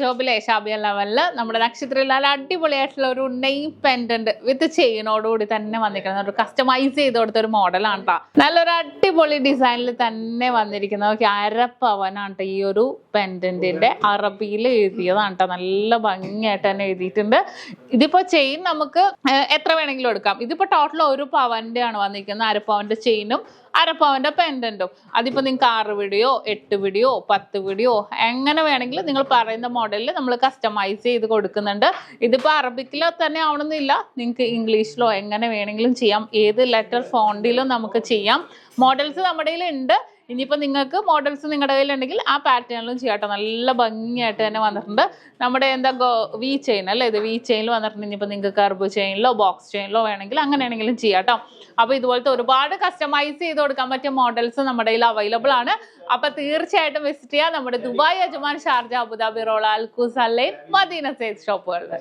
ഷോപ്പിലെ ഷാബിയ ലെവലില് നമ്മുടെ നക്ഷത്രയിലാൽ അടിപൊളിയായിട്ടുള്ള ഒരു നെയിം പെൻഡന്റ് വിത്ത് ചെയിനോടുകൂടി തന്നെ വന്നിരിക്കുന്ന ഒരു കസ്റ്റമൈസ് ചെയ്ത് കൊടുത്ത ഒരു മോഡലാണ് കേട്ടോ. നല്ലൊരു അടിപൊളി ഡിസൈനിൽ തന്നെ വന്നിരിക്കുന്ന അരപ്പവനാണ് കേട്ടോ ഈ ഒരു പെൻഡന്റിന്റെ അറബിയിൽ എഴുതിയതാണ് കേട്ടോ. നല്ല ഭംഗിയായിട്ട് തന്നെ എഴുതിയിട്ടുണ്ട്. ഇതിപ്പോ ചെയിൻ നമുക്ക് എത്ര വേണമെങ്കിലും എടുക്കാം. ഇതിപ്പോ ടോട്ടൽ 1 പവന്റെ ആണ് വന്നിരിക്കുന്നത്. അരപ്പവന്റെ ചെയിനും അരപ്പവന്റെ പെൻഡന്റും. അതിപ്പോ നിങ്ങൾക്ക് 6 വിടിയോ 8 വിടിയോ 10 വിടിയോ എങ്ങനെ വേണമെങ്കിലും നിങ്ങൾ പറയുന്ന മോഡലിൽ നമ്മൾ കസ്റ്റമൈസ് ചെയ്ത് കൊടുക്കുന്നുണ്ട്. ഇതിപ്പോ അറബിക്കിലോ തന്നെ ആവണമെന്നില്ല, നിങ്ങൾക്ക് ഇംഗ്ലീഷിലോ എങ്ങനെ വേണമെങ്കിലും ചെയ്യാം. ഏത് ലെറ്റർ ഫോണ്ടിലും നമുക്ക് ചെയ്യാം. മോഡൽസ് നമ്മുടെ കയ്യിൽ ഉണ്ട്. ഇനിയിപ്പോൾ നിങ്ങൾക്ക് മോഡൽസ് നിങ്ങളുടെ കയ്യിലുണ്ടെങ്കിൽ ആ പാറ്റേണിലും ചെയ്യാട്ടോ. നല്ല ഭംഗിയായിട്ട് തന്നെ വന്നിട്ടുണ്ട്. നമ്മുടെ വി ചെയിൻ അല്ലേ, ഇത് വി ചെയിനിൽ വന്നിട്ടുണ്ട്. ഇനിയിപ്പോൾ നിങ്ങൾക്ക് കർബ് ചെയിനിലോ ബോക്സ് ചെയിനിലോ വേണമെങ്കിൽ അങ്ങനെ ആണെങ്കിലും ചെയ്യാട്ടോ. അപ്പോൾ ഇതുപോലത്തെ ഒരുപാട് കസ്റ്റമൈസ് ചെയ്ത് കൊടുക്കാൻ പറ്റിയ മോഡൽസ് നമ്മുടെ കയ്യിൽ അവൈലബിൾ ആണ്. അപ്പോൾ തീർച്ചയായിട്ടും വിസിറ്റ് ചെയ്യുക നമ്മുടെ Dubai, Ajman, Sharjah, Abu Dhabi, Rolla, Al Quoz, Al Ain, Madina sales ഷോപ്പുകളിൽ.